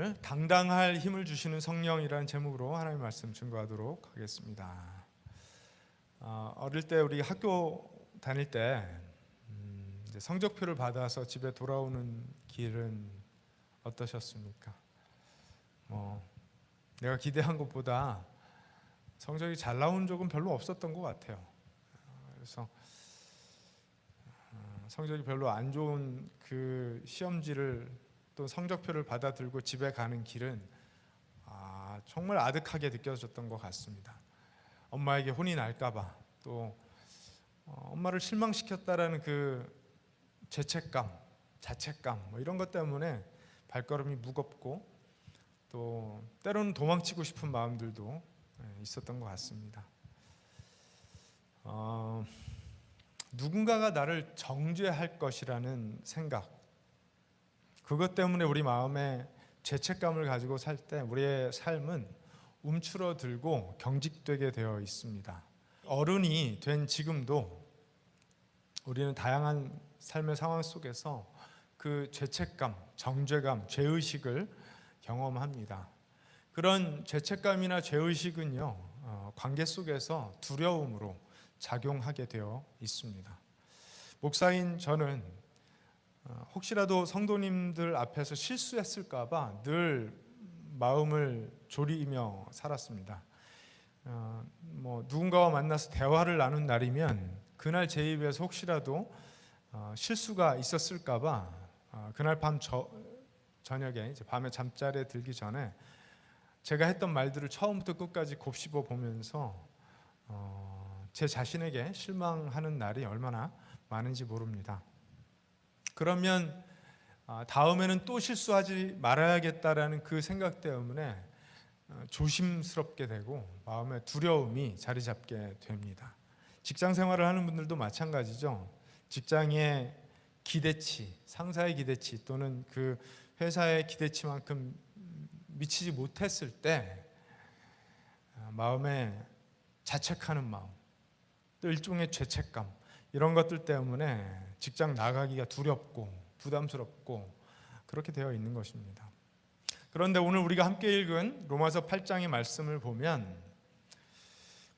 오늘 당당할 힘을 주시는 성령이라는 제목으로 하나님의 말씀 증거하도록 하겠습니다. 어릴 때 우리 학교 다닐 때 이제 성적표를 받아서 집에 돌아오는 길은 어떠셨습니까? 내가 기대한 것보다 성적이 잘 나온 적은 별로 없었던 것 같아요. 그래서 성적이 별로 안 좋은 그 시험지를 또 성적표를 받아 들고 집에 가는 길은 정말 아득하게 느껴졌던 것 같습니다. 엄마에게 혼이 날까봐, 또 엄마를 실망시켰다라는 그 죄책감, 자책감 이런 것 때문에 발걸음이 무겁고 또 때로는 도망치고 싶은 마음들도 있었던 것 같습니다. 누군가가 나를 정죄할 것이라는 생각, 그것 때문에 우리 마음에 죄책감을 가지고 살 때 우리의 삶은 움츠러들고 경직되게 되어 있습니다. 어른이 된 지금도 우리는 다양한 삶의 상황 속에서 그 죄책감, 정죄감, 죄의식을 경험합니다. 그런 죄책감이나 죄의식은요, 관계 속에서 두려움으로 작용하게 되어 있습니다. 목사인 저는 혹시라도 성도님들 앞에서 실수했을까 봐 늘 마음을 졸이며 살았습니다. 누군가와 만나서 대화를 나눈 날이면 그날 제 입에서 혹시라도 실수가 있었을까 봐 그날 저녁에 이제 밤에 잠자리에 들기 전에 제가 했던 말들을 처음부터 끝까지 곱씹어 보면서 제 자신에게 실망하는 날이 얼마나 많은지 모릅니다. 그러면 다음에는 또 실수하지 말아야겠다라는 그 생각 때문에 조심스럽게 되고 마음에 두려움이 자리 잡게 됩니다. 직장 생활을 하는 분들도 마찬가지죠. 직장의 기대치, 상사의 기대치 또는 그 회사의 기대치만큼 미치지 못했을 때 마음에 자책하는 마음, 또 일종의 죄책감, 이런 것들 때문에 직장 나가기가 두렵고 부담스럽고 그렇게 되어 있는 것입니다. 그런데 오늘 우리가 함께 읽은 로마서 8장의 말씀을 보면,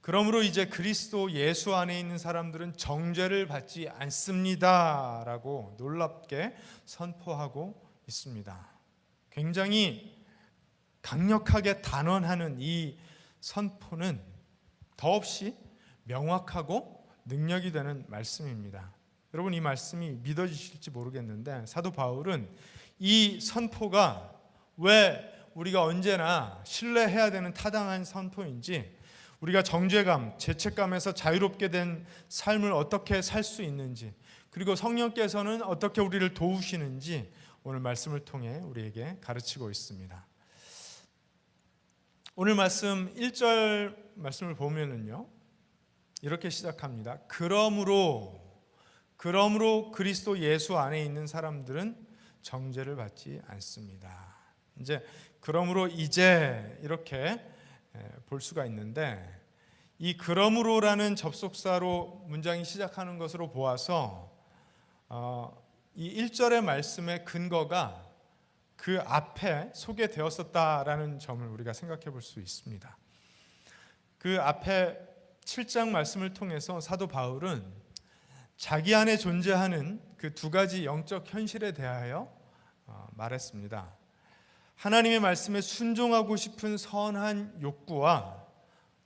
그러므로 이제 그리스도 예수 안에 있는 사람들은 정죄를 받지 않습니다 라고 놀랍게 선포하고 있습니다. 굉장히 강력하게 단언하는 이 선포는 더없이 명확하고 능력이 되는 말씀입니다. 여러분, 이 말씀이 믿어지실지 모르겠는데 사도 바울은 이 선포가 왜 우리가 언제나 신뢰해야 되는 타당한 선포인지, 우리가 정죄감, 죄책감에서 자유롭게 된 삶을 어떻게 살 수 있는지, 그리고 성령께서는 어떻게 우리를 도우시는지 오늘 말씀을 통해 우리에게 가르치고 있습니다. 오늘 말씀 1절 말씀을 보면은요, 이렇게 시작합니다. 그러므로 그리스도 예수 안에 있는 사람들은 정죄를 받지 않습니다. 이제 그러므로 이제 이렇게 볼 수가 있는데, 이 그러므로라는 접속사로 문장이 시작하는 것으로 보아서 이 1절의 말씀의 근거가 그 앞에 소개되었었다라는 점을 우리가 생각해 볼 수 있습니다. 그 앞에 7장 말씀을 통해서 사도 바울은 자기 안에 존재하는 그 두 가지 영적 현실에 대하여 말했습니다. 하나님의 말씀에 순종하고 싶은 선한 욕구와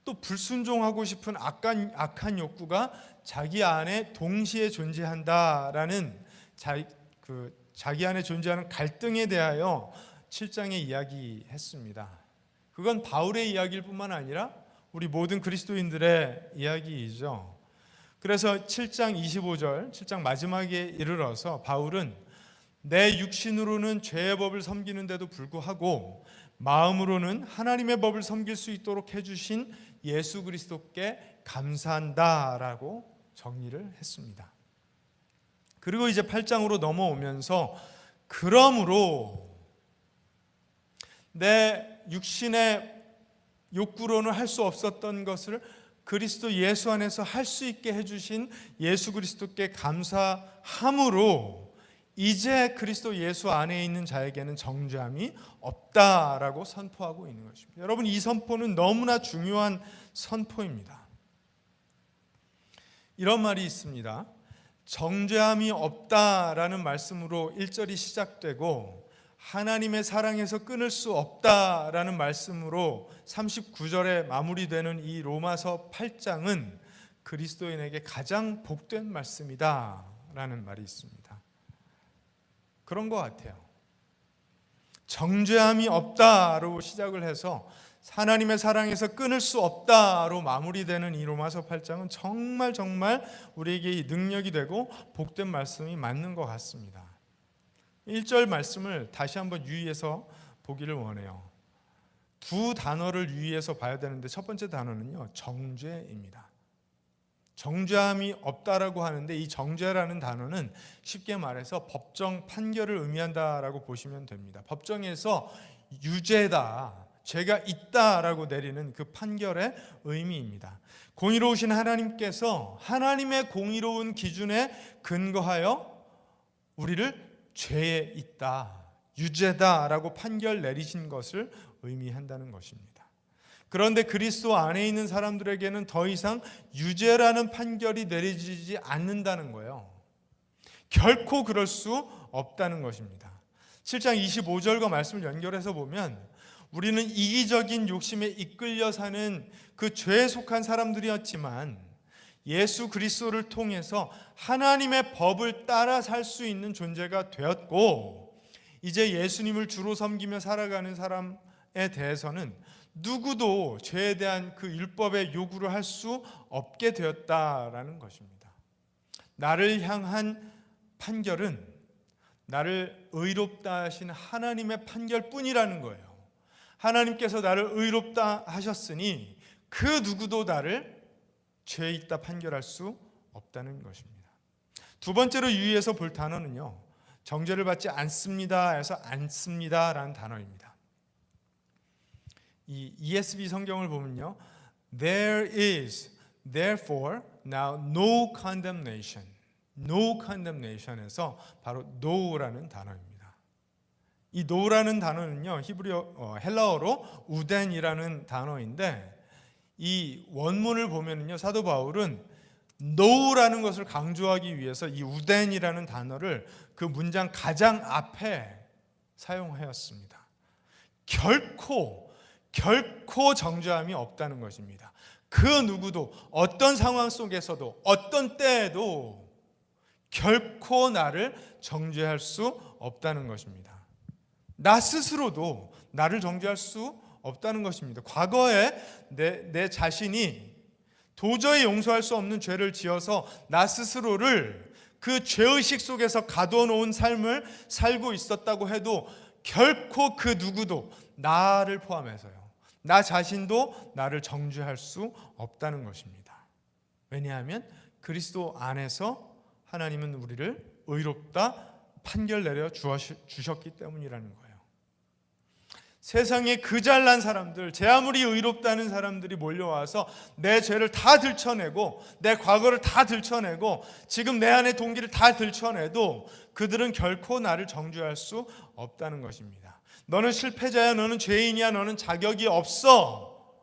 또 불순종하고 싶은 악한 욕구가 자기 안에 동시에 존재한다라는 자기 안에 존재하는 갈등에 대하여 7장에 이야기했습니다. 그건 바울의 이야기일 뿐만 아니라 우리 모든 그리스도인들의 이야기이죠. 그래서 7장 25절, 7장 마지막에 이르러서 바울은 내 육신으로는 죄의 법을 섬기는데도 불구하고 마음으로는 하나님의 법을 섬길 수 있도록 해주신 예수 그리스도께 감사한다라고 정리를 했습니다. 그리고 이제 8장으로 넘어오면서 그러므로 내 육신의 욕구로는 할 수 없었던 것을 그리스도 예수 안에서 할 수 있게 해주신 예수 그리스도께 감사함으로 이제 그리스도 예수 안에 있는 자에게는 정죄함이 없다라고 선포하고 있는 것입니다. 여러분, 이 선포는 너무나 중요한 선포입니다. 이런 말이 있습니다. 정죄함이 없다라는 말씀으로 1절이 시작되고 하나님의 사랑에서 끊을 수 없다라는 말씀으로 39절에 마무리되는 이 로마서 8장은 그리스도인에게 가장 복된 말씀이다라는 말이 있습니다. 그런 것 같아요. 정죄함이 없다로 시작을 해서 하나님의 사랑에서 끊을 수 없다로 마무리되는 이 로마서 8장은 정말 우리에게 능력이 되고 복된 말씀이 맞는 것 같습니다. 1절 말씀을 다시 한번 유의해서 보기를 원해요. 두 단어를 유의해서 봐야 되는데 첫 번째 단어는요, 정죄입니다. 정죄함이 없다라고 하는데 이 정죄라는 단어는 쉽게 말해서 법정 판결을 의미한다라고 보시면 됩니다. 법정에서 유죄다, 죄가 있다라고 내리는 그 판결의 의미입니다. 공의로우신 하나님께서 하나님의 공의로운 기준에 근거하여 우리를 죄에 있다, 유죄다라고 판결 내리신 것을 의미한다는 것입니다. 그런데 그리스도 안에 있는 사람들에게는 더 이상 유죄라는 판결이 내려지지 않는다는 거예요. 결코 그럴 수 없다는 것입니다. 7장 25절과 말씀을 연결해서 보면 우리는 이기적인 욕심에 이끌려 사는 그 죄에 속한 사람들이었지만 예수 그리스도를 통해서 하나님의 법을 따라 살 수 있는 존재가 되었고, 이제 예수님을 주로 섬기며 살아가는 사람에 대해서는 누구도 죄에 대한 그 율법의 요구를 할 수 없게 되었다라는 것입니다. 나를 향한 판결은 나를 의롭다 하신 하나님의 판결뿐이라는 거예요. 하나님께서 나를 의롭다 하셨으니 그 누구도 나를 죄에 있다 판결할 수 없다는 것입니다. 두 번째로 유의해서 볼 단어는요, 정죄를 받지 않습니다 해서 않습니다라는 단어입니다. 이 ESV 성경을 보면요, There is therefore now no condemnation, no condemnation에서 바로 no라는 단어입니다. 이 no라는 단어는요, 히브리어 헬라어로 우덴이라는 단어인데, 이 원문을 보면은요, 사도 바울은 no라는 것을 강조하기 위해서 이 우덴이라는 단어를 그 문장 가장 앞에 사용하였습니다. 결코 정죄함이 없다는 것입니다. 그 누구도 어떤 상황 속에서도 어떤 때에도 결코 나를 정죄할 수 없다는 것입니다. 나 스스로도 나를 정죄할 수 없다는 것입니다. 과거에 내 자신이 도저히 용서할 수 없는 죄를 지어서 나 스스로를 그 죄의식 속에서 가둬놓은 삶을 살고 있었다고 해도 결코 그 누구도 나를 포함해서요, 나 자신도 나를 정죄할 수 없다는 것입니다. 왜냐하면 그리스도 안에서 하나님은 우리를 의롭다 판결 내려 주셨기 때문이라는 거예요. 세상에 그 잘난 사람들, 제 아무리 의롭다는 사람들이 몰려와서 내 죄를 다 들춰내고 내 과거를 다 들춰내고 지금 내 안의 동기를 다 들춰내도 그들은 결코 나를 정죄할 수 없다는 것입니다. 너는 실패자야, 너는 죄인이야, 너는 자격이 없어,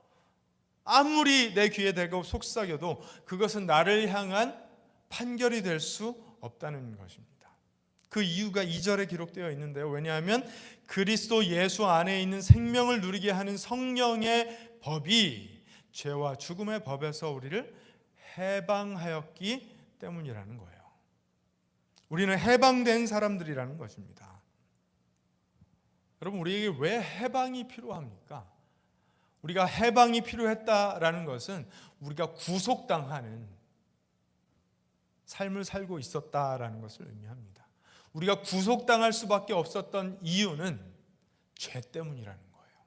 아무리 내 귀에 대고 속삭여도 그것은 나를 향한 판결이 될 수 없다는 것입니다. 그 이유가 2절에 기록되어 있는데요, 왜냐하면 그리스도 예수 안에 있는 생명을 누리게 하는 성령의 법이 죄와 죽음의 법에서 우리를 해방하였기 때문이라는 거예요. 우리는 해방된 사람들이라는 것입니다. 여러분, 우리에게 왜 해방이 필요합니까? 우리가 해방이 필요했다라는 것은 우리가 구속당하는 삶을 살고 있었다라는 것을 의미합니다. 우리가 구속당할 수밖에 없었던 이유는 죄 때문이라는 거예요.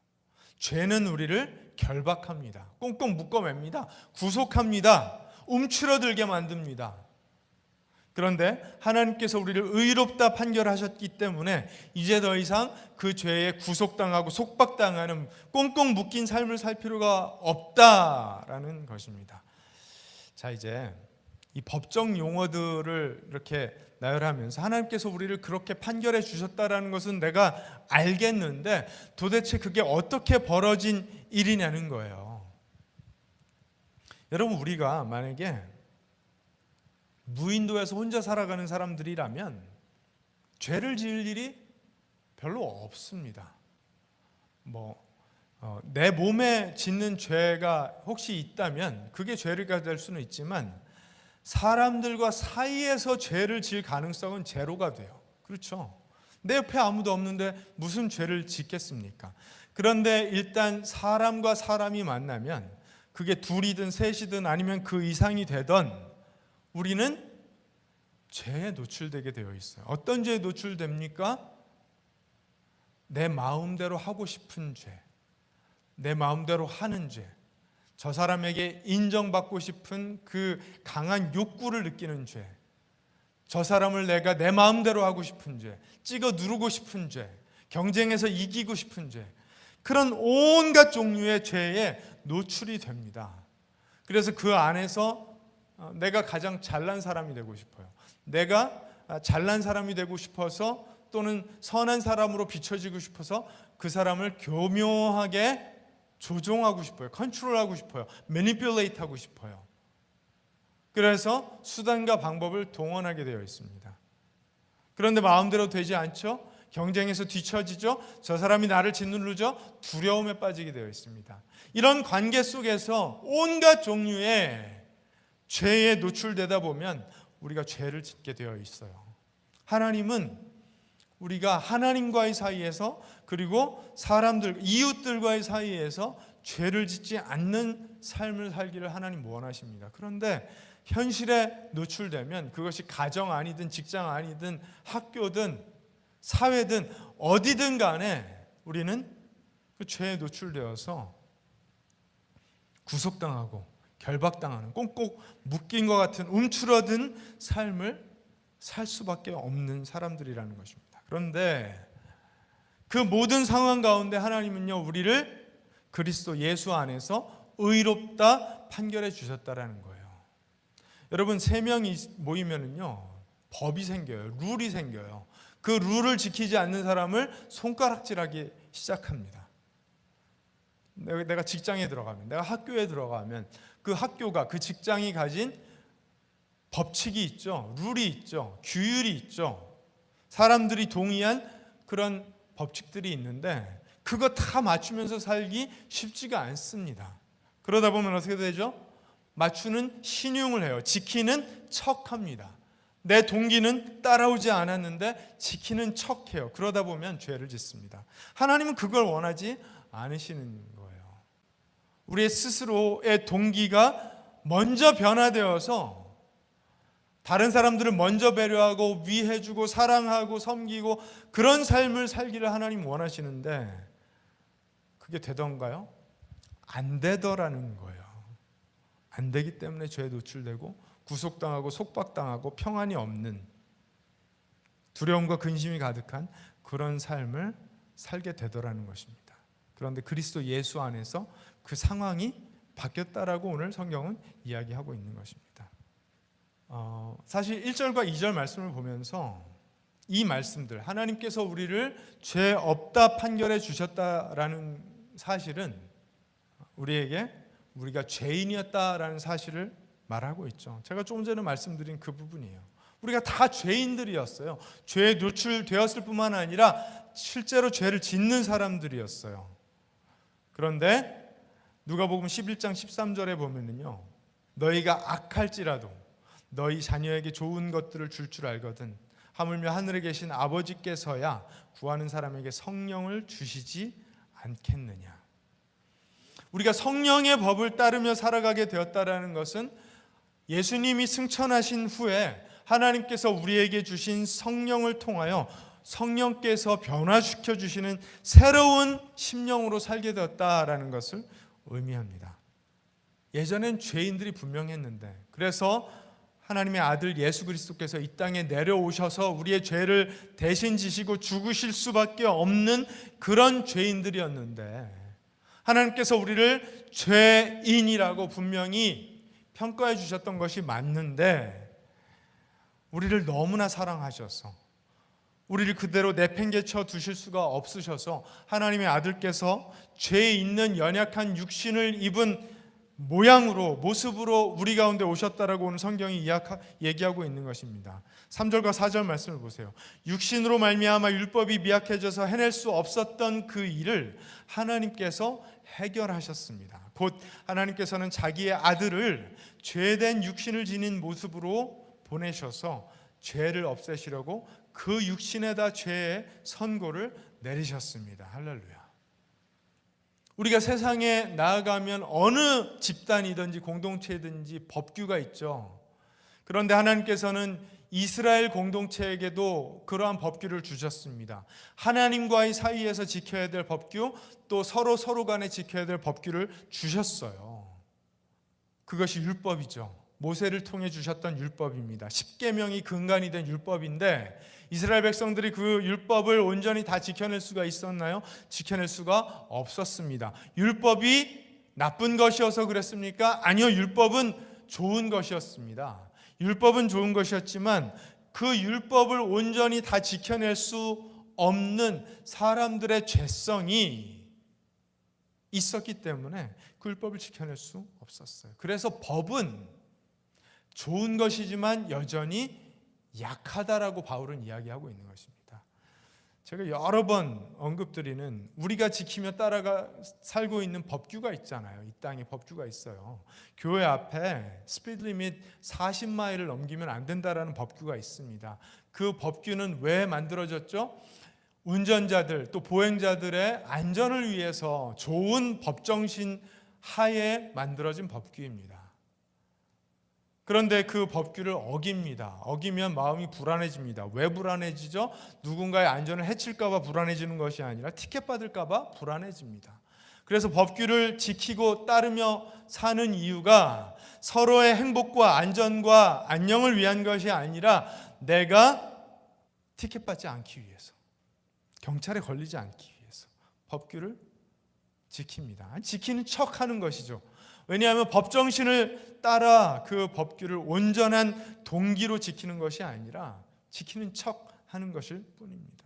죄는 우리를 결박합니다. 꽁꽁 묶어맵니다. 구속합니다. 움츠러들게 만듭니다. 그런데 하나님께서 우리를 의롭다 판결하셨기 때문에 이제 더 이상 그 죄에 구속당하고 속박당하는 꽁꽁 묶인 삶을 살 필요가 없다라는 것입니다. 자, 이제 이 법적 용어들을 이렇게 나열하면서 하나님께서 우리를 그렇게 판결해 주셨다라는 것은 내가 알겠는데 도대체 그게 어떻게 벌어진 일이냐는 거예요. 여러분, 우리가 만약에 무인도에서 혼자 살아가는 사람들이라면 죄를 지을 일이 별로 없습니다. 내 몸에 짓는 죄가 혹시 있다면 그게 죄가 될 수는 있지만 사람들과 사이에서 죄를 지을 가능성은 제로가 돼요. 그렇죠? 내 옆에 아무도 없는데 무슨 죄를 짓겠습니까? 그런데 일단 사람과 사람이 만나면 그게 둘이든 셋이든 아니면 그 이상이 되던 우리는 죄에 노출되게 되어 있어요. 어떤 죄에 노출됩니까? 내 마음대로 하고 싶은 죄, 내 마음대로 하는 죄, 저 사람에게 인정받고 싶은 그 강한 욕구를 느끼는 죄, 저 사람을 내가 내 마음대로 하고 싶은 죄, 찍어 누르고 싶은 죄, 경쟁에서 이기고 싶은 죄, 그런 온갖 종류의 죄에 노출이 됩니다. 그래서 그 안에서 내가 가장 잘난 사람이 되고 싶어요. 내가 잘난 사람이 되고 싶어서 또는 선한 사람으로 비춰지고 싶어서 그 사람을 교묘하게 조종하고 싶어요. 컨트롤하고 싶어요. 매니플레이트 하고 싶어요. 그래서 수단과 방법을 동원하게 되어 있습니다. 그런데 마음대로 되지 않죠? 경쟁에서 뒤처지죠? 저 사람이 나를 짓누르죠? 두려움에 빠지게 되어 있습니다. 이런 관계 속에서 온갖 종류의 죄에 노출되다 보면 우리가 죄를 짓게 되어 있어요. 하나님은 우리가 하나님과의 사이에서 그리고 사람들, 이웃들과의 사이에서 죄를 짓지 않는 삶을 살기를 하나님 원하십니다. 그런데 현실에 노출되면 그것이 가정 아니든 직장 아니든 학교든 사회든 어디든 간에 우리는 그 죄에 노출되어서 구속당하고 결박당하는 꽁꽁 묶인 것 같은 움츠러든 삶을 살 수밖에 없는 사람들이라는 것입니다. 그런데 그 모든 상황 가운데 하나님은요, 우리를 그리스도 예수 안에서 의롭다 판결해 주셨다라는 거예요. 여러분, 3명이 모이면은요 법이 생겨요. 룰이 생겨요. 그 룰을 지키지 않는 사람을 손가락질하기 시작합니다. 내가 직장에 들어가면, 내가 학교에 들어가면 그 학교가, 그 직장이 가진 법칙이 있죠. 룰이 있죠. 규율이 있죠. 사람들이 동의한 그런 법칙들이 있는데 그거 다 맞추면서 살기 쉽지가 않습니다. 그러다 보면 어떻게 되죠? 맞추는 신용을 해요. 지키는 척합니다. 내 동기는 따라오지 않았는데 지키는 척해요. 그러다 보면 죄를 짓습니다. 하나님은 그걸 원하지 않으시는 거예요. 우리의 스스로의 동기가 먼저 변화되어서 다른 사람들을 먼저 배려하고 위해주고 사랑하고 섬기고 그런 삶을 살기를 하나님 원하시는데 그게 되던가요? 안 되더라는 거예요. 안 되기 때문에 죄에 노출되고 구속당하고 속박당하고 평안이 없는 두려움과 근심이 가득한 그런 삶을 살게 되더라는 것입니다. 그런데 그리스도 예수 안에서 그 상황이 바뀌었다라고 오늘 성경은 이야기하고 있는 것입니다. 사실 1절과 2절 말씀을 보면서 이 말씀들, 하나님께서 우리를 죄 없다 판결해 주셨다라는 사실은 우리가 죄인이었다라는 사실을 말하고 있죠. 제가 조금 전에 말씀드린 그 부분이에요. 우리가 다 죄인들이었어요. 죄에 노출되었을 뿐만 아니라 실제로 죄를 짓는 사람들이었어요. 그런데 누가복음 11장 13절에 보면은요, 너희가 악할지라도 너희 자녀에게 좋은 것들을 줄 알거든 하물며 하늘에 계신 아버지께서야 구하는 사람에게 성령을 주시지 않겠느냐. 우리가 성령의 법을 따르며 살아가게 되었다라는 것은 예수님이 승천하신 후에 하나님께서 우리에게 주신 성령을 통하여 성령께서 변화시켜 주시는 새로운 심령으로 살게 되었다라는 것을 의미합니다. 예전엔 죄인들이 분명했는데 그래서 하나님의 아들 예수 그리스도께서 이 땅에 내려오셔서 우리의 죄를 대신 지시고 죽으실 수밖에 없는 그런 죄인들이었는데 하나님께서 우리를 죄인이라고 분명히 평가해 주셨던 것이 맞는데 우리를 너무나 사랑하셔서 우리를 그대로 내팽개쳐 두실 수가 없으셔서 하나님의 아들께서 죄 있는 연약한 육신을 입은 모양으로 모습으로 우리 가운데 오셨다라고 오늘 성경이 얘기하고 있는 것입니다. 3절과 4절 말씀을 보세요. 육신으로 말미암아 율법이 미약해져서 해낼 수 없었던 그 일을 하나님께서 해결하셨습니다. 곧 하나님께서는 자기의 아들을 죄된 육신을 지닌 모습으로 보내셔서 죄를 없애시려고 그 육신에다 죄의 선고를 내리셨습니다. 할렐루야. 우리가 세상에 나아가면 어느 집단이든지 공동체든지 법규가 있죠. 그런데 하나님께서는 이스라엘 공동체에게도 그러한 법규를 주셨습니다. 하나님과의 사이에서 지켜야 될 법규, 또 서로 간에 지켜야 될 법규를 주셨어요. 그것이 율법이죠. 모세를 통해 주셨던 율법입니다. 십계명이 근간이 된 율법인데 이스라엘 백성들이 그 율법을 온전히 다 지켜낼 수가 있었나요? 지켜낼 수가 없었습니다. 율법이 나쁜 것이어서 그랬습니까? 아니요, 율법은 좋은 것이었습니다. 율법은 좋은 것이었지만 그 율법을 온전히 다 지켜낼 수 없는 사람들의 죄성이 있었기 때문에 그 율법을 지켜낼 수 없었어요. 그래서 법은 좋은 것이지만 여전히 약하다라고 바울은 이야기하고 있는 것입니다. 제가 여러 번 언급드리는 우리가 지키며 따라가 살고 있는 법규가 있잖아요. 이 땅에 법규가 있어요. 교회 앞에 스피드 리밋 40마일을 넘기면 안 된다라는 법규가 있습니다. 그 법규는 왜 만들어졌죠? 운전자들 또 보행자들의 안전을 위해서 좋은 법정신 하에 만들어진 법규입니다. 그런데 그 법규를 어깁니다. 어기면 마음이 불안해집니다. 왜 불안해지죠? 누군가의 안전을 해칠까 봐 불안해지는 것이 아니라 티켓 받을까 봐 불안해집니다. 그래서 법규를 지키고 따르며 사는 이유가 서로의 행복과 안전과 안녕을 위한 것이 아니라 내가 티켓 받지 않기 위해서, 경찰에 걸리지 않기 위해서 법규를 지킵니다. 지키는 척하는 것이죠. 왜냐하면 법정신을 따라 그 법규를 온전한 동기로 지키는 것이 아니라 지키는 척하는 것일 뿐입니다.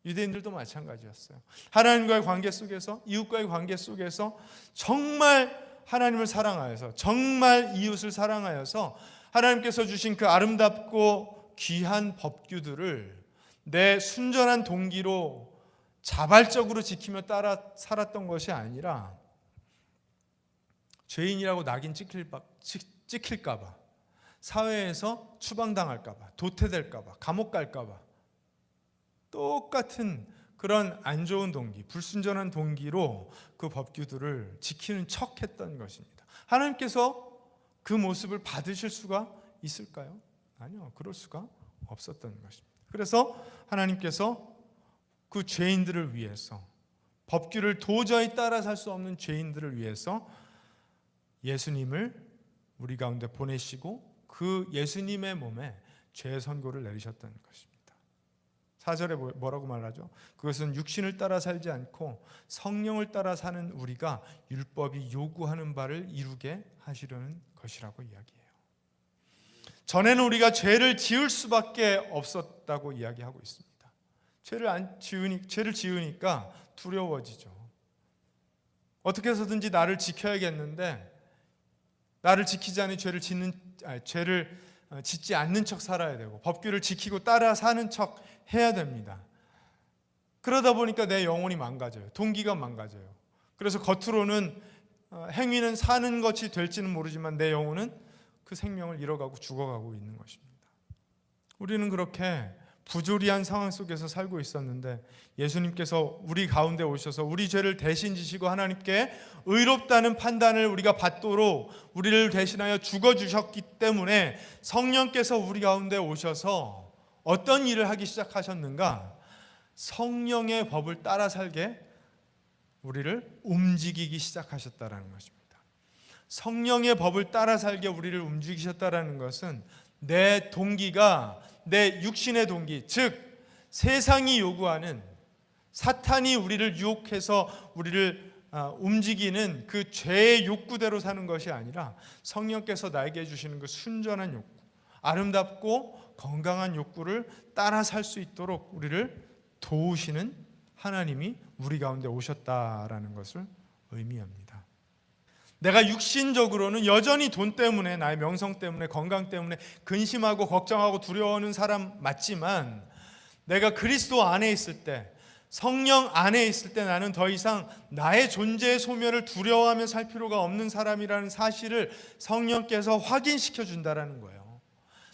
유대인들도 마찬가지였어요. 하나님과의 관계 속에서, 이웃과의 관계 속에서 정말 하나님을 사랑하여서, 정말 이웃을 사랑하여서 하나님께서 주신 그 아름답고 귀한 법규들을 내 순전한 동기로 자발적으로 지키며 따라 살았던 것이 아니라 죄인이라고 낙인 찍힐까 봐, 사회에서 추방당할까 봐, 도태될까 봐, 감옥 갈까 봐 똑같은 그런 안 좋은 동기, 불순전한 동기로 그 법규들을 지키는 척했던 것입니다. 하나님께서 그 모습을 받으실 수가 있을까요? 아니요, 그럴 수가 없었던 것입니다. 그래서 하나님께서 그 죄인들을 위해서, 법규를 도저히 따라 살 수 없는 죄인들을 위해서 예수님을 우리 가운데 보내시고 그 예수님의 몸에 죄의 선고를 내리셨다는 것입니다. 4절에 뭐라고 말하죠? 그것은 육신을 따라 살지 않고 성령을 따라 사는 우리가 율법이 요구하는 바를 이루게 하시려는 것이라고 이야기해요. 전에는 우리가 죄를 지을 수밖에 없었다고 이야기하고 있습니다. 죄를 지으니까 두려워지죠. 어떻게 해서든지 나를 지켜야겠는데 나를 지키지 않은 죄를 짓지 않는 척 살아야 되고 법규를 지키고 따라 사는 척 해야 됩니다. 그러다 보니까 내 영혼이 망가져요. 동기가 망가져요. 그래서 겉으로는 행위는 사는 것이 될지는 모르지만 내 영혼은 그 생명을 잃어가고 죽어가고 있는 것입니다. 우리는 그렇게 부조리한 상황 속에서 살고 있었는데 예수님께서 우리 가운데 오셔서 우리 죄를 대신 지시고 하나님께 의롭다는 판단을 우리가 받도록 우리를 대신하여 죽어주셨기 때문에 성령께서 우리 가운데 오셔서 어떤 일을 하기 시작하셨는가? 성령의 법을 따라 살게 우리를 움직이기 시작하셨다라는 것입니다. 성령의 법을 따라 살게 우리를 움직이셨다라는 것은 내 동기가 내 육신의 동기, 즉 세상이 요구하는 사탄이 우리를 유혹해서 우리를 움직이는 그 죄의 욕구대로 사는 것이 아니라 성령께서 나에게 주시는 그 순전한 욕구, 아름답고 건강한 욕구를 따라 살 수 있도록 우리를 도우시는 하나님이 우리 가운데 오셨다라는 것을 의미합니다. 내가 육신적으로는 여전히 돈 때문에, 나의 명성 때문에, 건강 때문에 근심하고 걱정하고 두려워하는 사람 맞지만, 내가 그리스도 안에 있을 때, 성령 안에 있을 때 나는 더 이상 나의 존재의 소멸을 두려워하며 살 필요가 없는 사람이라는 사실을 성령께서 확인시켜 준다라는 거예요.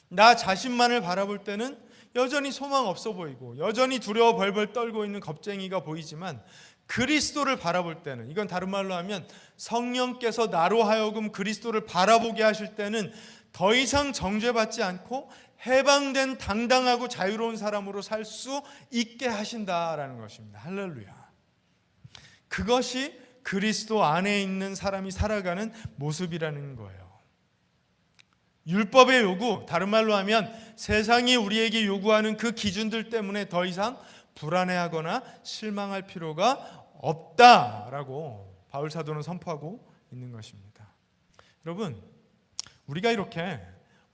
나 자신만을 바라볼 때는 여전히 소망 없어 보이고 여전히 두려워 벌벌 떨고 있는 겁쟁이가 보이지만, 그리스도를 바라볼 때는, 이건 다른 말로 하면 성령께서 나로 하여금 그리스도를 바라보게 하실 때는 더 이상 정죄받지 않고 해방된 당당하고 자유로운 사람으로 살 수 있게 하신다라는 것입니다. 할렐루야. 그것이 그리스도 안에 있는 사람이 살아가는 모습이라는 거예요. 율법의 요구, 다른 말로 하면 세상이 우리에게 요구하는 그 기준들 때문에 더 이상 불안해하거나 실망할 필요가 없다라고 바울 사도는 선포하고 있는 것입니다. 여러분, 우리가 이렇게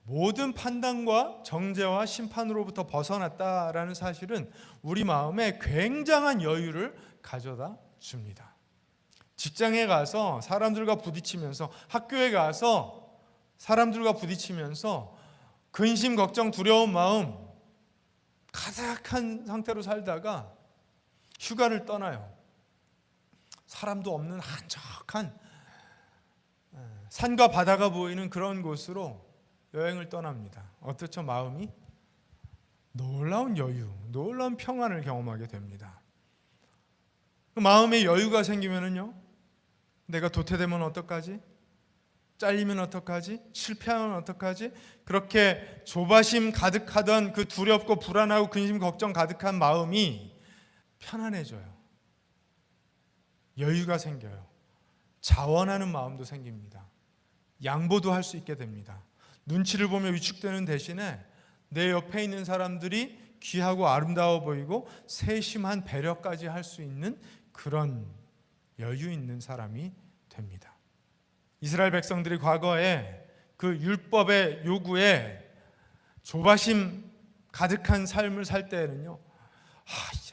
모든 판단과 정죄와 심판으로부터 벗어났다라는 사실은 우리 마음에 굉장한 여유를 가져다 줍니다. 직장에 가서 사람들과 부딪히면서, 학교에 가서 사람들과 부딪히면서 근심, 걱정, 두려운 마음 가득한 상태로 살다가 휴가를 떠나요. 사람도 없는 한적한 산과 바다가 보이는 그런 곳으로 여행을 떠납니다. 어떻죠? 마음이 놀라운 여유, 놀라운 평안을 경험하게 됩니다. 마음에 여유가 생기면은요, 내가 도태되면 어떡하지? 잘리면 어떡하지? 실패하면 어떡하지? 그렇게 조바심 가득하던 그 두렵고 불안하고 근심 걱정 가득한 마음이 편안해져요. 여유가 생겨요. 자원하는 마음도 생깁니다. 양보도 할 수 있게 됩니다. 눈치를 보며 위축되는 대신에 내 옆에 있는 사람들이 귀하고 아름다워 보이고 세심한 배려까지 할 수 있는 그런 여유 있는 사람이 됩니다. 이스라엘 백성들이 과거에 그 율법의 요구에 조바심 가득한 삶을 살 때에는요,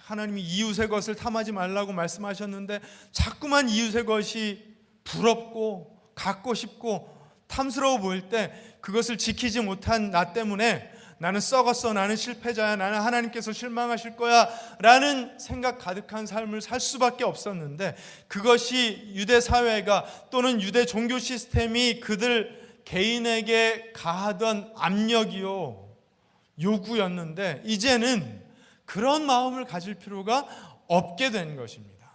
하나님이 이웃의 것을 탐하지 말라고 말씀하셨는데 자꾸만 이웃의 것이 부럽고 갖고 싶고 탐스러워 보일 때 그것을 지키지 못한 나 때문에 나는 썩었어, 나는 실패자야, 나는 하나님께서 실망하실 거야 라는 생각 가득한 삶을 살 수밖에 없었는데, 그것이 유대 사회가 또는 유대 종교 시스템이 그들 개인에게 가하던 압력이요, 요구였는데, 이제는 그런 마음을 가질 필요가 없게 된 것입니다.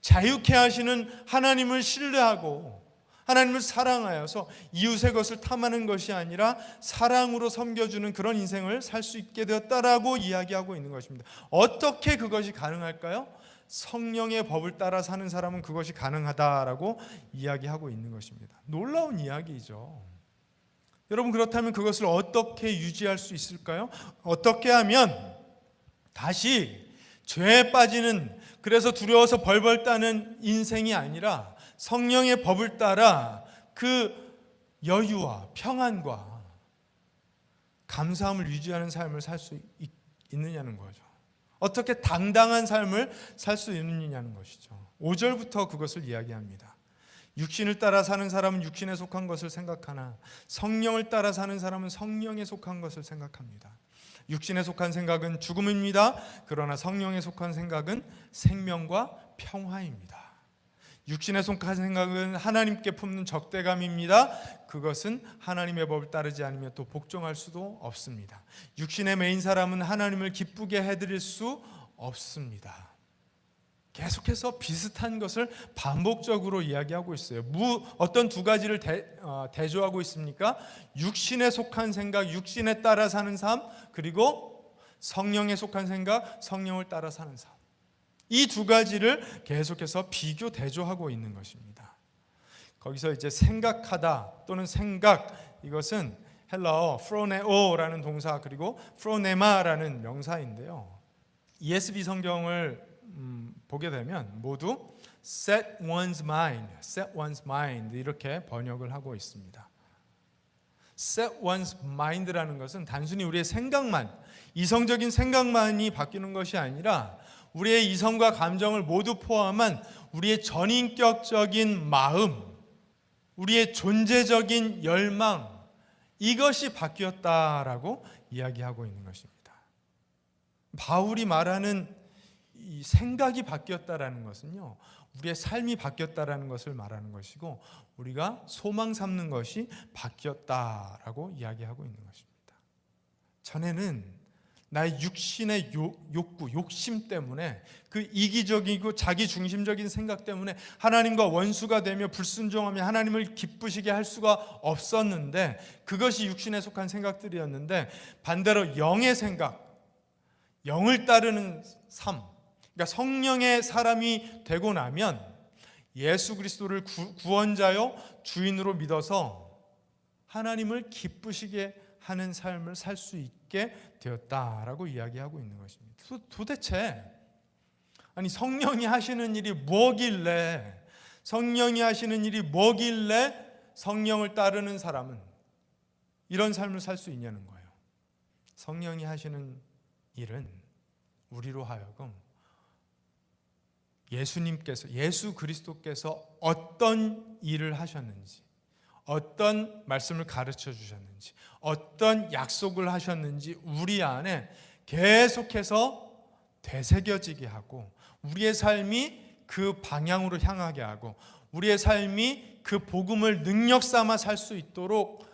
자유케 하시는 하나님을 신뢰하고 하나님을 사랑하여서 이웃의 것을 탐하는 것이 아니라 사랑으로 섬겨주는 그런 인생을 살 수 있게 되었다라고 이야기하고 있는 것입니다. 어떻게 그것이 가능할까요? 성령의 법을 따라 사는 사람은 그것이 가능하다라고 이야기하고 있는 것입니다. 놀라운 이야기죠. 여러분, 그렇다면 그것을 어떻게 유지할 수 있을까요? 어떻게 하면 다시 죄에 빠지는, 그래서 두려워서 벌벌 떠는 인생이 아니라 성령의 법을 따라 그 여유와 평안과 감사함을 유지하는 삶을 살 수 있느냐는 거죠. 어떻게 당당한 삶을 살 수 있느냐는 것이죠. 5절부터 그것을 이야기합니다. 육신을 따라 사는 사람은 육신에 속한 것을 생각하나 성령을 따라 사는 사람은 성령에 속한 것을 생각합니다. 육신에 속한 생각은 죽음입니다. 그러나 성령에 속한 생각은 생명과 평화입니다. 육신에 속한 생각은 하나님께 품는 적대감입니다. 그것은 하나님의 법을 따르지 않으면 또 복종할 수도 없습니다. 육신에 매인 사람은 하나님을 기쁘게 해드릴 수 없습니다. 계속해서 비슷한 것을 반복적으로 이야기하고 있어요. 어떤 두 가지를 대조하고 있습니까? 육신에 속한 생각, 육신에 따라 사는 삶, 그리고 성령에 속한 생각, 성령을 따라 사는 삶. 이 두 가지를 계속해서 비교 대조하고 있는 것입니다. 거기서 이제 생각하다 또는 생각, 이것은 헬라어 프로네오라는 동사 그리고 프로네마라는 명사인데요. ESV 성경을 보게 되면 모두 set one's mind 이렇게 번역을 하고 있습니다. set one's mind라는 것은 단순히 우리의 생각만, 이성적인 생각만이 바뀌는 것이 아니라 우리의 이성과 감정을 모두 포함한 우리의 전인격적인 마음, 우리의 존재적인 열망, 이것이 바뀌었다라고 이야기하고 있는 것입니다. 바울이 말하는 이 생각이 바뀌었다라는 것은요, 우리의 삶이 바뀌었다라는 것을 말하는 것이고, 우리가 소망 삼는 것이 바뀌었다라고 이야기하고 있는 것입니다. 전에는 나의 육신의 욕구, 욕심 때문에, 그 이기적이고 자기중심적인 생각 때문에 하나님과 원수가 되며 불순종하며 하나님을 기쁘시게 할 수가 없었는데, 그것이 육신에 속한 생각들이었는데, 반대로 영의 생각, 영을 따르는 삶, 그러니까 성령의 사람이 되고 나면 예수 그리스도를 구원자요 주인으로 믿어서 하나님을 기쁘시게 하는 삶을 살 수 있게 되었다라고 이야기하고 있는 것입니다. 도대체 아니 성령이 하시는 일이 뭐길래, 성령이 하시는 일이 뭐길래 성령을 따르는 사람은 이런 삶을 살 수 있냐는 거예요. 성령이 하시는 일은 우리로 하여금 예수 그리스도께서 어떤 일을 하셨는지, 어떤 말씀을 가르쳐 주셨는지, 어떤 약속을 하셨는지 우리 안에 계속해서 되새겨지게 하고, 우리의 삶이 그 방향으로 향하게 하고, 우리의 삶이 그 복음을 능력 삼아 살 수 있도록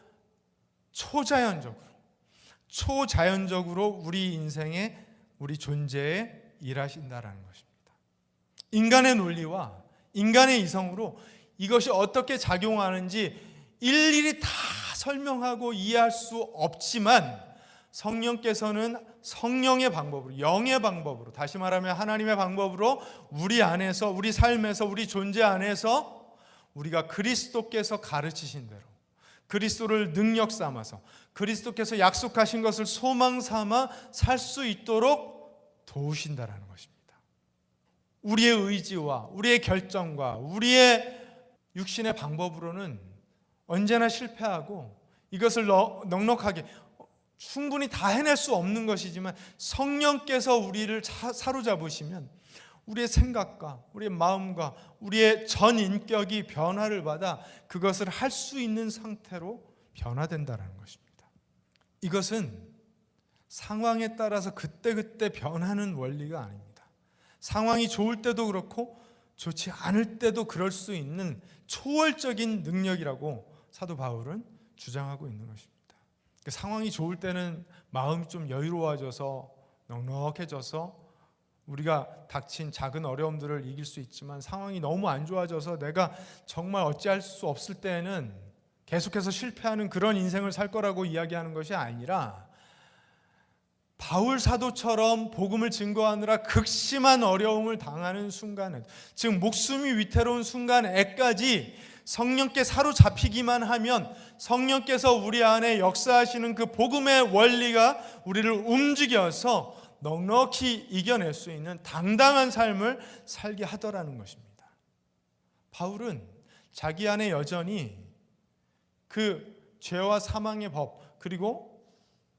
초자연적으로 우리 인생에, 우리 존재에 일하신다라는 것입니다. 인간의 논리와 인간의 이성으로 이것이 어떻게 작용하는지 일일이 다 설명하고 이해할 수 없지만, 성령께서는 성령의 방법으로, 영의 방법으로, 다시 말하면 하나님의 방법으로 우리 안에서, 우리 삶에서, 우리 존재 안에서 우리가 그리스도께서 가르치신 대로, 그리스도를 능력 삼아서, 그리스도께서 약속하신 것을 소망 삼아 살 수 있도록 도우신다라는 것입니다. 우리의 의지와 우리의 결정과 우리의 육신의 방법으로는 언제나 실패하고, 이것을 넉넉하게 충분히 다 해낼 수 없는 것이지만, 성령께서 우리를 사로잡으시면 우리의 생각과 우리의 마음과 우리의 전 인격이 변화를 받아 그것을 할 수 있는 상태로 변화된다는 것입니다. 이것은 상황에 따라서 그때그때 변하는 원리가 아닙니다. 상황이 좋을 때도 그렇고 좋지 않을 때도 그럴 수 있는 초월적인 능력이라고 사도 바울은 주장하고 있는 것입니다. 상황이 좋을 때는 마음이 좀 여유로워져서 넉넉해져서 우리가 닥친 작은 어려움들을 이길 수 있지만, 상황이 너무 안 좋아져서 내가 정말 어찌할 수 없을 때는 계속해서 실패하는 그런 인생을 살 거라고 이야기하는 것이 아니라, 바울 사도처럼 복음을 증거하느라 극심한 어려움을 당하는 순간에, 즉 목숨이 위태로운 순간에까지 성령께 사로잡히기만 하면 성령께서 우리 안에 역사하시는 그 복음의 원리가 우리를 움직여서 넉넉히 이겨낼 수 있는 당당한 삶을 살게 하더라는 것입니다. 바울은 자기 안에 여전히 그 죄와 사망의 법, 그리고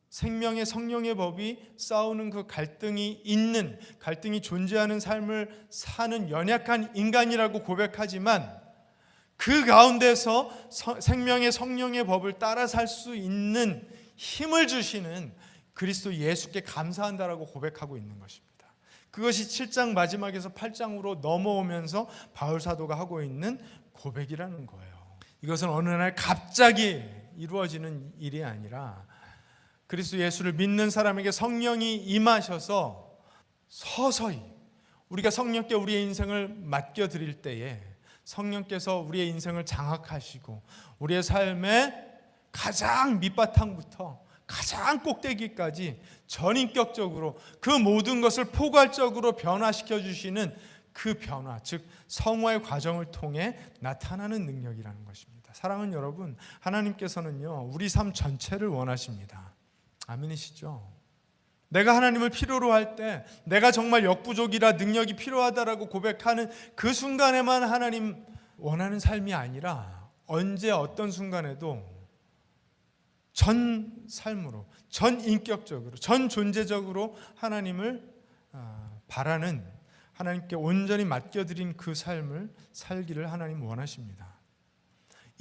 생명의 성령의 법이 싸우는 그 갈등이 존재하는 삶을 사는 연약한 인간이라고 고백하지만, 그 가운데서 생명의 성령의 법을 따라 살 수 있는 힘을 주시는 그리스도 예수께 감사한다라고 고백하고 있는 것입니다. 그것이 7장 마지막에서 8장으로 넘어오면서 바울 사도가 하고 있는 고백이라는 거예요. 이것은 어느 날 갑자기 이루어지는 일이 아니라, 그리스도 예수를 믿는 사람에게 성령이 임하셔서 서서히 우리가 성령께 우리의 인생을 맡겨드릴 때에 성령께서 우리의 인생을 장악하시고 우리의 삶의 가장 밑바탕부터 가장 꼭대기까지 전인격적으로 그 모든 것을 포괄적으로 변화시켜 주시는 그 변화, 즉 성화의 과정을 통해 나타나는 능력이라는 것입니다. 사랑하는 여러분, 하나님께서는요 우리 삶 전체를 원하십니다. 아멘이시죠? 내가 하나님을 필요로 할 때, 내가 정말 역부족이라 능력이 필요하다라고 고백하는 그 순간에만 하나님 원하는 삶이 아니라 언제 어떤 순간에도 전 삶으로, 전 인격적으로, 전 존재적으로 하나님을 바라는, 하나님께 온전히 맡겨드린 그 삶을 살기를 하나님 원하십니다.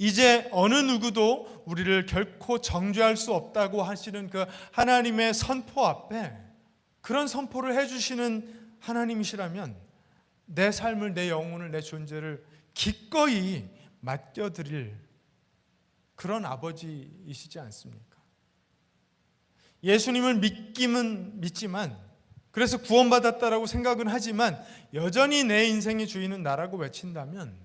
이제 어느 누구도 우리를 결코 정죄할 수 없다고 하시는 그 하나님의 선포 앞에 그런 선포를 해주시는 하나님이시라면 내 삶을, 내 영혼을, 내 존재를 기꺼이 맡겨드릴 그런 아버지이시지 않습니까? 예수님을 믿기는 믿지만, 그래서 구원받았다라고 생각은 하지만 여전히 내 인생의 주인은 나라고 외친다면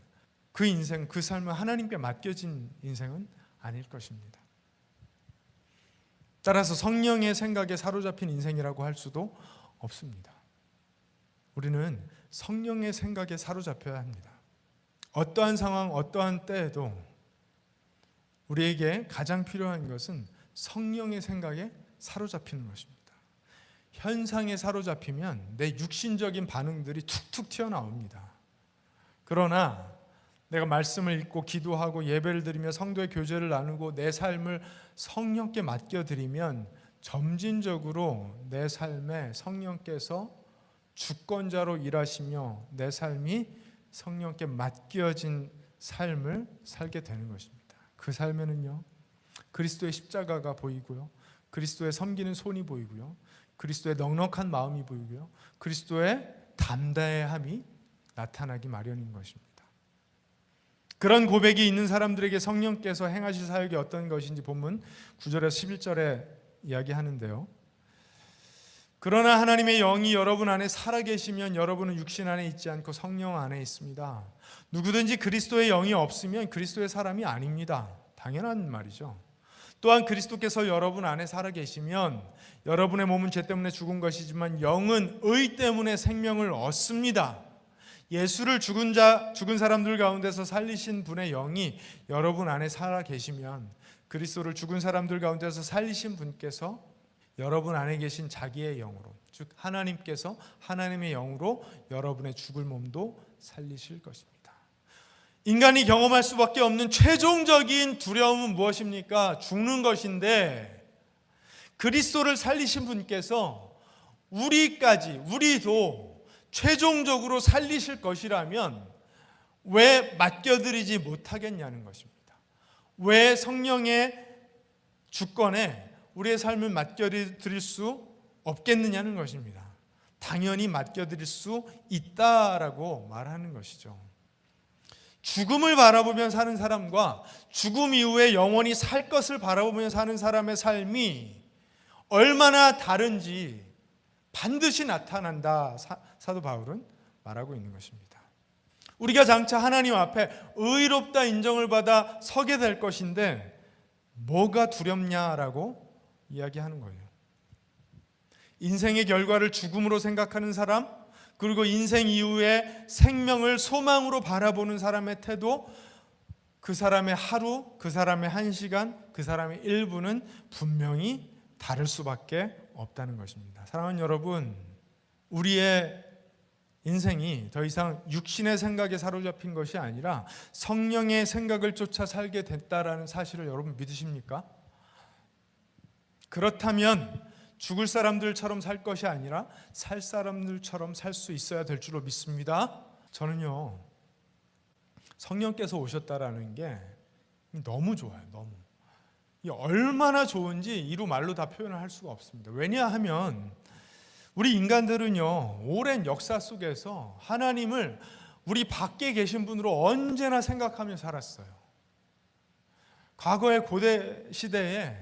그 인생, 그 삶은 하나님께 맡겨진 인생은 아닐 것입니다. 따라서 성령의 생각에 사로잡힌 인생이라고 할 수도 없습니다. 우리는 성령의 생각에 사로잡혀야 합니다. 어떠한 상황, 어떠한 때에도 우리에게 가장 필요한 것은 성령의 생각에 사로잡히는 것입니다. 현상에 사로잡히면 내 육신적인 반응들이 툭툭 튀어나옵니다. 그러나 내가 말씀을 읽고 기도하고 예배를 드리며 성도의 교제를 나누고 내 삶을 성령께 맡겨드리면 점진적으로 내 삶에 성령께서 주권자로 일하시며 내 삶이 성령께 맡겨진 삶을 살게 되는 것입니다. 그 삶에는요, 그리스도의 십자가가 보이고요, 그리스도의 섬기는 손이 보이고요, 그리스도의 넉넉한 마음이 보이고요, 그리스도의 담대함이 나타나기 마련인 것입니다. 그런 고백이 있는 사람들에게 성령께서 행하실 사역이 어떤 것인지 본문 9절에서 11절에 이야기하는데요. 그러나 하나님의 영이 여러분 안에 살아계시면 여러분은 육신 안에 있지 않고 성령 안에 있습니다. 누구든지 그리스도의 영이 없으면 그리스도의 사람이 아닙니다. 당연한 말이죠. 또한 그리스도께서 여러분 안에 살아계시면 여러분의 몸은 죄 때문에 죽은 것이지만 영은 의 때문에 생명을 얻습니다. 예수를 죽은 사람들 가운데서 살리신 분의 영이 여러분 안에 살아계시면 그리스도를 죽은 사람들 가운데서 살리신 분께서 여러분 안에 계신 자기의 영으로, 즉 하나님께서 하나님의 영으로 여러분의 죽을 몸도 살리실 것입니다. 인간이 경험할 수밖에 없는 최종적인 두려움은 무엇입니까? 죽는 것인데 그리스도를 살리신 분께서 우리도 최종적으로 살리실 것이라면 왜 맡겨드리지 못하겠냐는 것입니다. 왜 성령의 주권에 우리의 삶을 맡겨드릴 수 없겠느냐는 것입니다. 당연히 맡겨드릴 수 있다라고 말하는 것이죠. 죽음을 바라보며 사는 사람과 죽음 이후에 영원히 살 것을 바라보며 사는 사람의 삶이 얼마나 다른지 반드시 나타난다, 사도 바울은 말하고 있는 것입니다. 우리가 장차 하나님 앞에 의롭다 인정을 받아 서게 될 것인데 뭐가 두렵냐라고 이야기하는 거예요. 인생의 결과를 죽음으로 생각하는 사람, 그리고 인생 이후에 생명을 소망으로 바라보는 사람의 태도, 그 사람의 하루, 그 사람의 한 시간, 그 사람의 1분은 분명히 다를 수밖에 없다는 것입니다. 사랑하는 여러분, 우리의 인생이 더 이상 육신의 생각에 사로잡힌 것이 아니라 성령의 생각을 쫓아 살게 됐다라는 사실을 여러분 믿으십니까? 그렇다면 죽을 사람들처럼 살 것이 아니라 살 사람들처럼 살 수 있어야 될 줄로 믿습니다. 저는요, 성령께서 오셨다라는 게 너무 좋아요. 너무. 이 얼마나 좋은지 이루 말로 다 표현을 할 수가 없습니다. 왜냐하면 우리 인간들은요, 오랜 역사 속에서 하나님을 우리 밖에 계신 분으로 언제나 생각하며 살았어요. 과거의 고대 시대에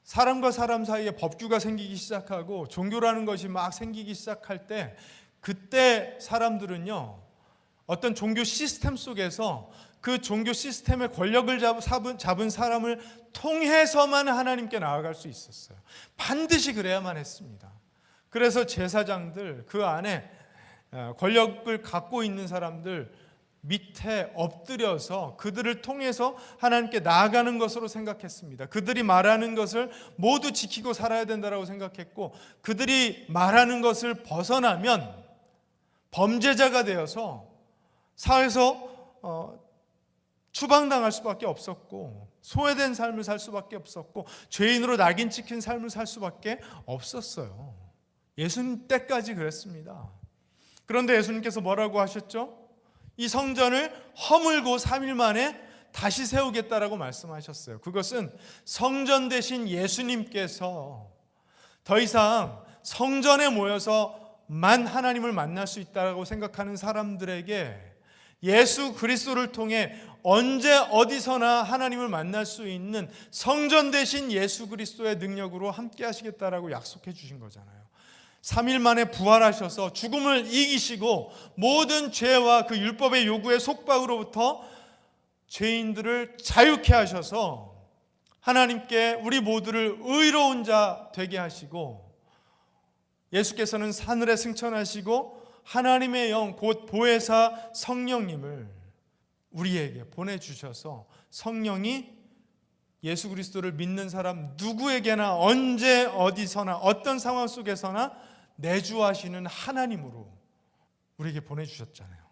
사람과 사람 사이에 법규가 생기기 시작하고 종교라는 것이 막 생기기 시작할 때, 그때 사람들은요, 어떤 종교 시스템 속에서 그 종교 시스템의 권력을 잡은 사람을 통해서만 하나님께 나아갈 수 있었어요. 반드시 그래야만 했습니다. 그래서 제사장들, 그 안에 권력을 갖고 있는 사람들, 밑에 엎드려서 그들을 통해서 하나님께 나아가는 것으로 생각했습니다. 그들이 말하는 것을 모두 지키고 살아야 된다고 생각했고, 그들이 말하는 것을 벗어나면 범죄자가 되어서 사회에서 추방당할 수밖에 없었고, 소외된 삶을 살 수밖에 없었고, 죄인으로 낙인 찍힌 삶을 살 수밖에 없었어요. 예수님 때까지 그랬습니다. 그런데 예수님께서 뭐라고 하셨죠? 이 성전을 허물고 3일 만에 다시 세우겠다라고 말씀하셨어요. 그것은 성전 대신 예수님께서 더 이상 성전에 모여서만 하나님을 만날 수 있다고 생각하는 사람들에게 예수 그리스도를 통해 언제 어디서나 하나님을 만날 수 있는 성전 대신 예수 그리스도의 능력으로 함께 하시겠다라고 약속해 주신 거잖아요. 3일 만에 부활하셔서 죽음을 이기시고 모든 죄와 그 율법의 요구의 속박으로부터 죄인들을 자유케 하셔서 하나님께 우리 모두를 의로운 자 되게 하시고, 예수께서는 하늘에 승천하시고 하나님의 영 곧 보혜사 성령님을 우리에게 보내주셔서 성령이 예수 그리스도를 믿는 사람 누구에게나 언제 어디서나 어떤 상황 속에서나 내주하시는 하나님으로 우리에게 보내주셨잖아요.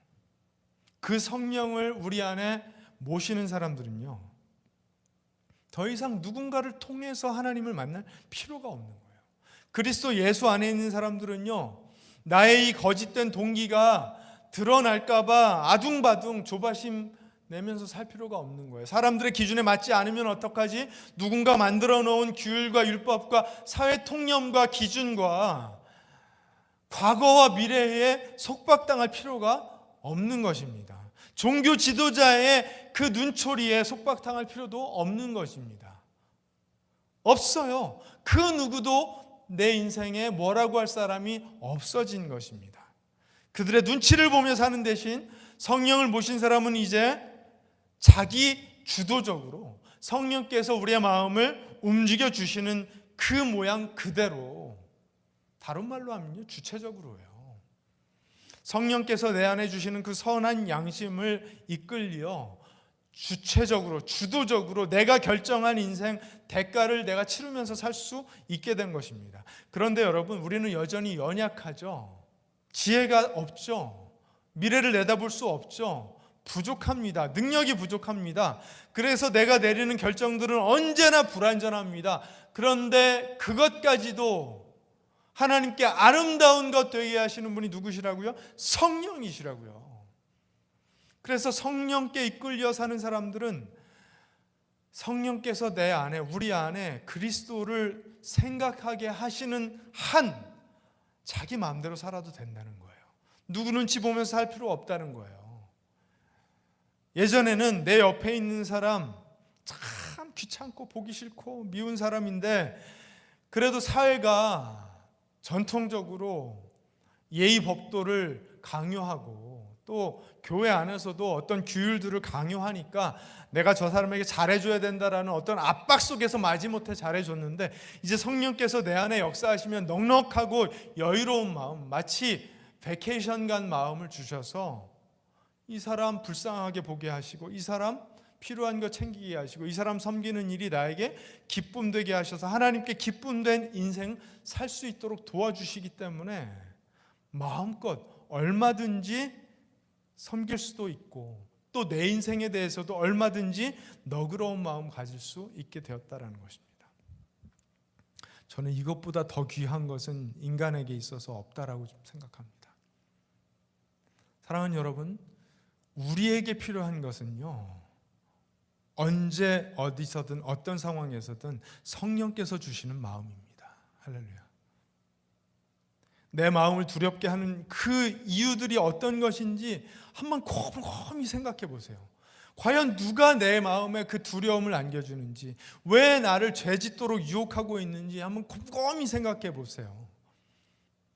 그 성령을 우리 안에 모시는 사람들은요, 더 이상 누군가를 통해서 하나님을 만날 필요가 없는 거예요. 그리스도 예수 안에 있는 사람들은요, 나의 이 거짓된 동기가 드러날까봐 아둥바둥 조바심 내면서 살 필요가 없는 거예요. 사람들의 기준에 맞지 않으면 어떡하지? 누군가 만들어 놓은 규율과 율법과 사회 통념과 기준과 과거와 미래에 속박당할 필요가 없는 것입니다. 종교 지도자의 그 눈초리에 속박당할 필요도 없는 것입니다. 없어요. 그 누구도 내 인생에 뭐라고 할 사람이 없어진 것입니다. 그들의 눈치를 보며 사는 대신 성령을 모신 사람은 이제 자기 주도적으로 성령께서 우리의 마음을 움직여 주시는 그 모양 그대로, 다른 말로 하면요, 주체적으로요. 성령께서 내 안에 주시는 그 선한 양심을 이끌려 주체적으로, 주도적으로 내가 결정한 인생 대가를 내가 치르면서 살 수 있게 된 것입니다. 그런데 여러분, 우리는 여전히 연약하죠. 지혜가 없죠. 미래를 내다볼 수 없죠. 부족합니다. 능력이 부족합니다. 그래서 내가 내리는 결정들은 언제나 불완전합니다. 그런데 그것까지도 하나님께 아름다운 것 되게 하시는 분이 누구시라고요? 성령이시라고요. 그래서 성령께 이끌려 사는 사람들은 성령께서 내 안에, 우리 안에 그리스도를 생각하게 하시는 한 자기 마음대로 살아도 된다는 거예요. 누구 눈치 보면서 살 필요 없다는 거예요. 예전에는 내 옆에 있는 사람 참 귀찮고 보기 싫고 미운 사람인데, 그래도 사회가 전통적으로 예의 법도를 강요하고 또 교회 안에서도 어떤 규율들을 강요하니까 내가 저 사람에게 잘해줘야 된다라는 어떤 압박 속에서 마지못해 잘해줬는데, 이제 성령께서 내 안에 역사하시면 넉넉하고 여유로운 마음, 마치 베케이션 간 마음을 주셔서 이 사람 불쌍하게 보게 하시고, 이 사람 필요한 거 챙기게 하시고, 이 사람 섬기는 일이 나에게 기쁨 되게 하셔서 하나님께 기쁨된 인생 살 수 있도록 도와주시기 때문에 마음껏 얼마든지 섬길 수도 있고, 또 내 인생에 대해서도 얼마든지 너그러운 마음 가질 수 있게 되었다라는 것입니다. 저는 이것보다 더 귀한 것은 인간에게 있어서 없다라고 생각합니다. 사랑하는 여러분, 우리에게 필요한 것은요, 언제 어디서든 어떤 상황에서든 성령께서 주시는 마음입니다. 할렐루야. 내 마음을 두렵게 하는 그 이유들이 어떤 것인지 한번 곰곰이 생각해 보세요. 과연 누가 내 마음에 그 두려움을 안겨주는지, 왜 나를 죄짓도록 유혹하고 있는지 한번 곰곰이 생각해 보세요.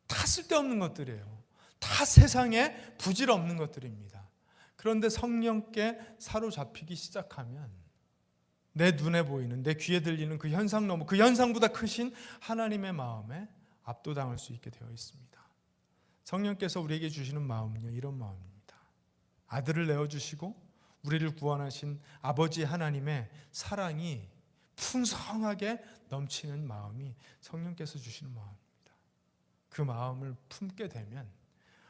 다 쓸데없는 것들이에요. 다 세상에 부질없는 것들입니다. 그런데 성령께 사로잡히기 시작하면 내 눈에 보이는, 내 귀에 들리는 그 현상 너머, 그 현상보다 크신 하나님의 마음에 압도당할 수 있게 되어 있습니다. 성령께서 우리에게 주시는 마음은요, 이런 마음입니다. 아들을 내어주시고 우리를 구원하신 아버지 하나님의 사랑이 풍성하게 넘치는 마음이 성령께서 주시는 마음입니다. 그 마음을 품게 되면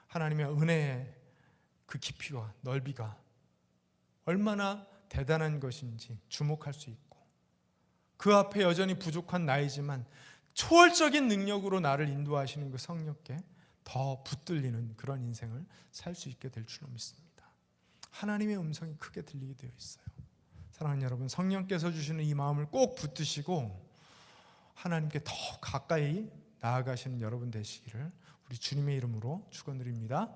하나님의 은혜의 그 깊이와 넓이가 얼마나 대단한 것인지 주목할 수 있고, 그 앞에 여전히 부족한 나이지만 초월적인 능력으로 나를 인도하시는 그 성령께 더 붙들리는 그런 인생을 살 수 있게 될 줄로 믿습니다. 하나님의 음성이 크게 들리게 되어 있어요. 사랑하는 여러분, 성령께서 주시는 이 마음을 꼭 붙드시고 하나님께 더 가까이 나아가시는 여러분 되시기를 우리 주님의 이름으로 축원드립니다.